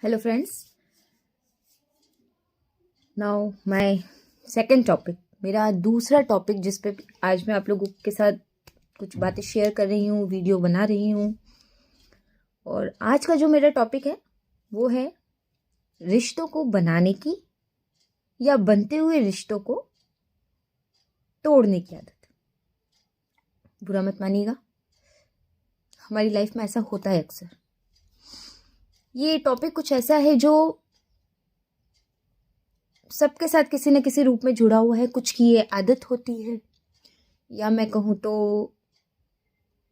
Hello friends, now my second topic, मेरा दूसरा topic जिस पे आज मैं आप लोगों के साथ कुछ बातें शेयर कर रही हूँ, वीडियो बना रही हूँ। और आज का जो मेरा टॉपिक है वो है रिश्तों को बनाने की या बनते हुए रिश्तों को तोड़ने की आदत। बुरा मत मानिएगा, हमारी लाइफ में ऐसा होता है अक्सर। ये टॉपिक कुछ ऐसा है जो सबके साथ किसी न किसी रूप में जुड़ा हुआ है। कुछ की ये आदत होती है, या मैं कहूँ तो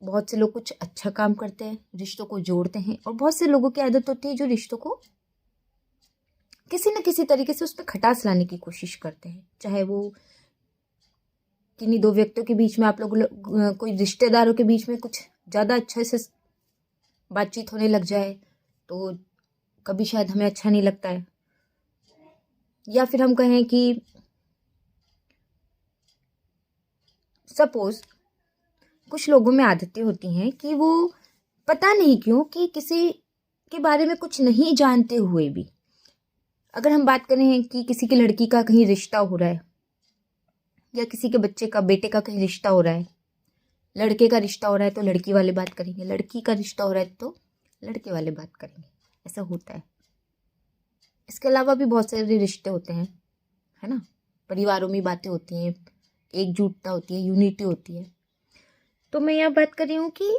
बहुत से लोग कुछ अच्छा काम करते हैं, रिश्तों को जोड़ते हैं, और बहुत से लोगों की आदत होती है जो रिश्तों को किसी न किसी तरीके से उस पर खटास लाने की कोशिश करते हैं। चाहे वो किन्हीं दो व्यक्तियों के बीच में, आप लोग कोई रिश्तेदारों के बीच में कुछ ज़्यादा अच्छे से बातचीत होने लग जाए तो कभी शायद हमें अच्छा नहीं लगता है। या फिर हम कहें कि सपोज कुछ लोगों में आदतें होती हैं कि वो पता नहीं क्यों कि किसी के बारे में कुछ नहीं जानते हुए भी, अगर हम बात करें कि किसी की लड़की का कहीं रिश्ता हो रहा है, या किसी के बच्चे का, बेटे का कहीं रिश्ता हो रहा है, लड़के का रिश्ता हो रहा है तो लड़की वाले बात करेंगे, लड़की का रिश्ता हो रहा है तो लड़के वाले बात करेंगे। ऐसा होता है। इसके अलावा भी बहुत सारे रिश्ते होते हैं, है ना। परिवारों में बातें होती हैं, एकजुटता होती है, यूनिटी होती है। तो मैं यह बात कर रही हूँ कि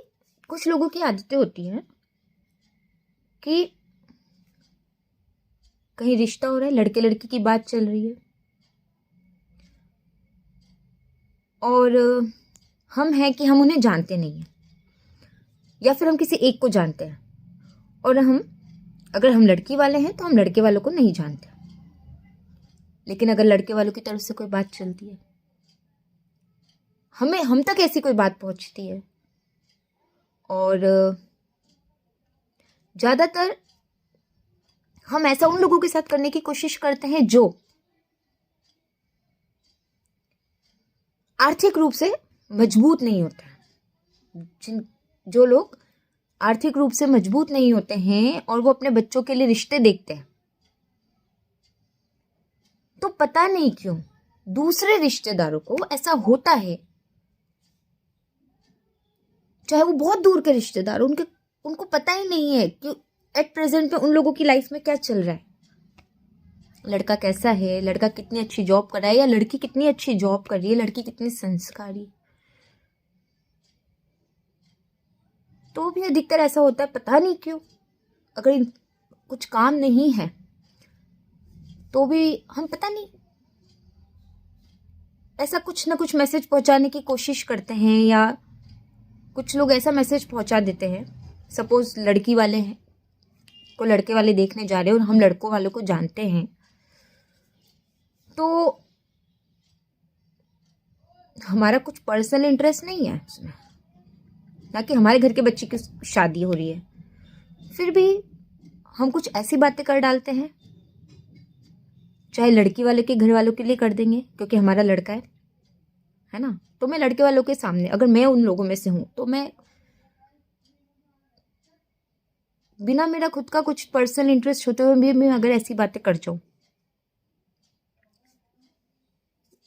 कुछ लोगों की आदतें होती हैं कि कहीं रिश्ता हो रहा है, लड़के लड़की की बात चल रही है, और हम हैं कि हम उन्हें जानते नहीं हैं, या फिर हम किसी एक को जानते हैं, और अगर हम लड़की वाले हैं तो हम लड़के वालों को नहीं जानते। लेकिन अगर लड़के वालों की तरफ से कोई बात चलती है, हम तक ऐसी कोई बात पहुंचती है, और ज़्यादातर हम ऐसा उन लोगों के साथ करने की कोशिश करते हैं जो आर्थिक रूप से मजबूत नहीं होते। जो लोग आर्थिक रूप से मजबूत नहीं होते हैं और वो अपने बच्चों के लिए रिश्ते देखते हैं, तो पता नहीं क्यों दूसरे रिश्तेदारों को ऐसा होता है, चाहे वो बहुत दूर के रिश्तेदार, उनको पता ही नहीं है कि एट प्रेजेंट में उन लोगों की लाइफ में क्या चल रहा है। लड़का कैसा है, लड़का कितनी अच्छी जॉब कर रहा है, या लड़की कितनी अच्छी जॉब कर रही है, लड़की कितनी संस्कारी। तो भी अधिकतर ऐसा होता है, पता नहीं क्यों, अगर कुछ काम नहीं है तो भी हम पता नहीं ऐसा कुछ ना कुछ मैसेज पहुंचाने की कोशिश करते हैं, या कुछ लोग ऐसा मैसेज पहुंचा देते हैं। सपोज लड़की वाले हैं को लड़के वाले देखने जा रहे हैं और हम लड़कों वालों को जानते हैं, तो हमारा कुछ पर्सनल इंटरेस्ट नहीं है उसमें, ना कि हमारे घर के बच्चे की शादी हो रही है, फिर भी हम कुछ ऐसी बातें कर डालते हैं, चाहे लड़की वाले के घर वालों के लिए कर देंगे क्योंकि हमारा लड़का है ना। तो मैं लड़के वालों के सामने, अगर मैं उन लोगों में से हूं, तो मैं बिना मेरा खुद का कुछ पर्सनल इंटरेस्ट होते हुए भी मैं अगर ऐसी बातें कर जाऊं,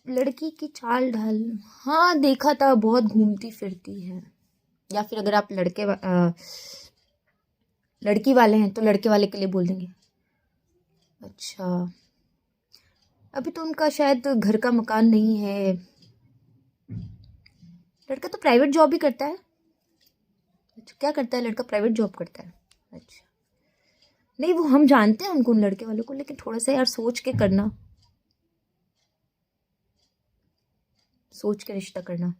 लड़की की चाल ढाल, हाँ देखा था, बहुत घूमती फिरती है। या फिर अगर आप लड़की वाले हैं तो लड़के वाले के लिए बोल देंगे, अच्छा अभी तो उनका शायद घर का मकान नहीं है, लड़का तो प्राइवेट जॉब भी करता है। अच्छा, क्या करता है लड़का? प्राइवेट जॉब करता है। अच्छा, नहीं वो हम जानते हैं उनको, उन लड़के वालों को, लेकिन थोड़ा सा यार सोच के करना, सोच के रिश्ता करना।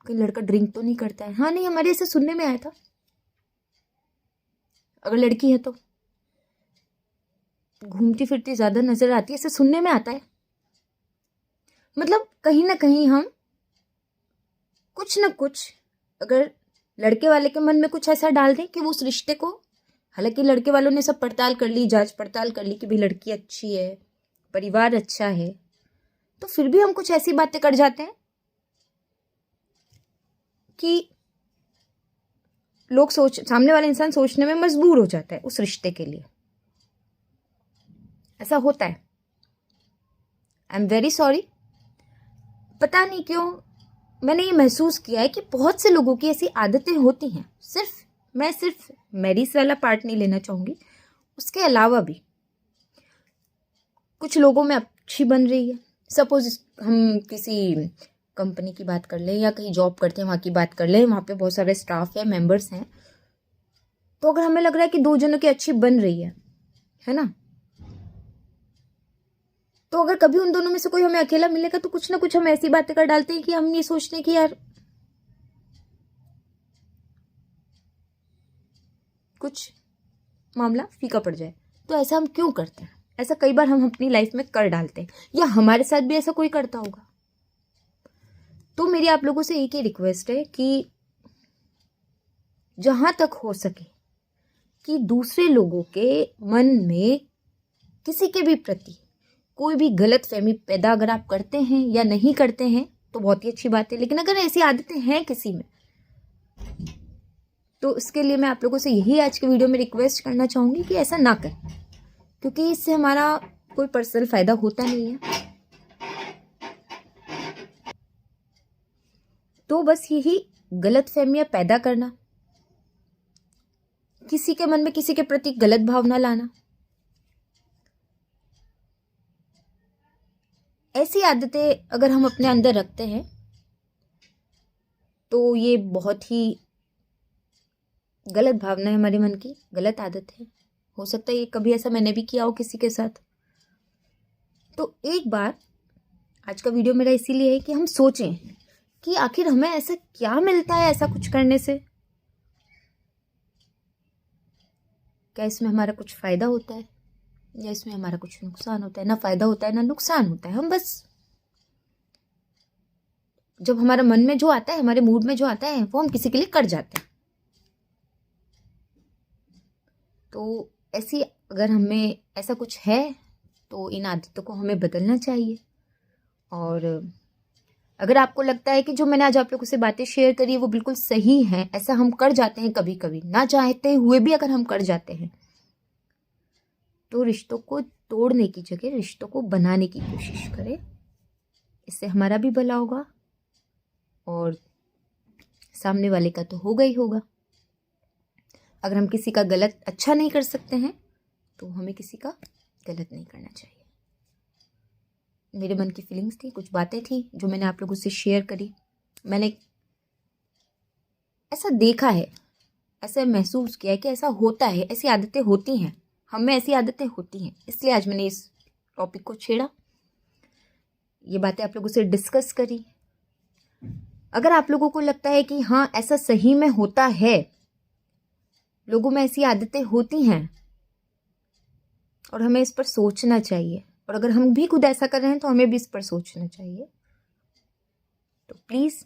कोई लड़का ड्रिंक तो नहीं करता है? हाँ नहीं, हमारे ऐसे सुनने में आया था। अगर लड़की है तो घूमती फिरती ज्यादा नजर आती है, ऐसे सुनने में आता है। मतलब कहीं ना कहीं हम कुछ ना कुछ, अगर लड़के वाले के मन में कुछ ऐसा डाल दें कि वो उस रिश्ते को, हालांकि लड़के वालों ने सब पड़ताल कर ली, जांच पड़ताल कर ली कि भाई लड़की अच्छी है, परिवार अच्छा है, तो फिर भी हम कुछ ऐसी बातें कर जाते हैं कि सामने वाला इंसान सोचने में मजबूर हो जाता है उस रिश्ते के लिए। ऐसा होता है। I am very sorry. पता नहीं क्यों मैंने ये महसूस किया है कि बहुत से लोगों की ऐसी आदतें होती हैं। मैं सिर्फ मैरिज वाला पार्ट नहीं लेना चाहूँगी, उसके अलावा भी कुछ लोगों में अच्छी बन रही है। सपोज हम किसी कंपनी की बात कर लें या कहीं जॉब करते हैं वहाँ की बात कर लें, वहाँ पे बहुत सारे स्टाफ है, मेंबर्स हैं, तो अगर हमें लग रहा है कि दो जनों की अच्छी बन रही है ना, तो अगर कभी उन दोनों में से कोई हमें अकेला मिलेगा तो कुछ ना कुछ हम ऐसी बातें कर डालते हैं कि हम ये सोचते हैं कि यार कुछ मामला फीका पड़ जाए। तो ऐसा हम क्यों करते हैं? ऐसा कई बार हम अपनी लाइफ में कर डालते हैं, या हमारे साथ भी ऐसा कोई करता होगा। तो मेरी आप लोगों से एक ही रिक्वेस्ट है कि जहां तक हो सके कि दूसरे लोगों के मन में किसी के भी प्रति कोई भी गलत फहमी पैदा अगर आप करते हैं या नहीं करते हैं तो बहुत ही अच्छी बात है, लेकिन अगर ऐसी आदतें हैं किसी में तो इसके लिए मैं आप लोगों से यही आज के वीडियो में रिक्वेस्ट करना चाहूँगी कि ऐसा ना करें, क्योंकि इससे हमारा कोई पर्सनल फ़ायदा होता नहीं है। तो बस यही गलत फहमियाँ पैदा करना, किसी के मन में किसी के प्रति गलत भावना लाना, ऐसी आदतें अगर हम अपने अंदर रखते हैं तो ये बहुत ही गलत भावना है हमारे मन की, गलत आदत है। हो सकता है ये कभी ऐसा मैंने भी किया हो किसी के साथ। तो एक बार आज का वीडियो मेरा इसीलिए है कि हम सोचें कि आखिर हमें ऐसा क्या मिलता है ऐसा कुछ करने से। क्या इसमें हमारा कुछ फ़ायदा होता है या इसमें हमारा कुछ नुकसान होता है? ना फ़ायदा होता है ना नुकसान होता है। हम बस जब हमारा मन में जो आता है, हमारे मूड में जो आता है, वो हम किसी के लिए कर जाते हैं। तो ऐसी अगर हमें ऐसा कुछ है तो इन आदतों को हमें बदलना चाहिए। और अगर आपको लगता है कि जो मैंने आज आप लोगों से बातें शेयर करी है वो बिल्कुल सही है, ऐसा हम कर जाते हैं कभी कभी, ना चाहते हुए भी अगर हम कर जाते हैं, तो रिश्तों को तोड़ने की जगह रिश्तों को बनाने की कोशिश करें। इससे हमारा भी भला होगा और सामने वाले का तो होगा ही होगा। अगर हम किसी का गलत अच्छा नहीं कर सकते हैं तो हमें किसी का गलत नहीं करना चाहिए। मेरे मन की फीलिंग्स थी, कुछ बातें थी जो मैंने आप लोगों से शेयर करी। मैंने ऐसा देखा है, ऐसा महसूस किया है कि ऐसा होता है, ऐसी आदतें होती हैं, हम में ऐसी आदतें होती हैं, इसलिए आज मैंने इस टॉपिक को छेड़ा, ये बातें आप लोगों से डिस्कस करी। अगर आप लोगों को लगता है कि हाँ ऐसा सही में होता है, लोगों में ऐसी आदतें होती हैं और हमें इस पर सोचना चाहिए, और अगर हम भी खुद ऐसा कर रहे हैं तो हमें भी इस पर सोचना चाहिए, तो please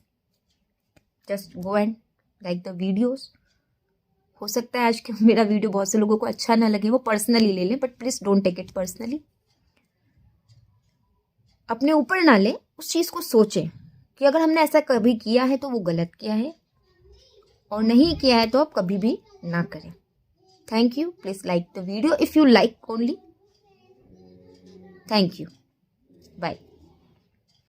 just go and like the videos. हो सकता है आज के मेरा वीडियो बहुत से लोगों को अच्छा ना लगे, वो पर्सनली ले लें, but please don't take it personally. अपने ऊपर ना लें, उस चीज़ को सोचें कि अगर हमने ऐसा कभी किया है तो वो गलत किया है, और नहीं किया है तो आप कभी भी ना करें। Thank you. Please like the video if you like only. Thank you. Bye.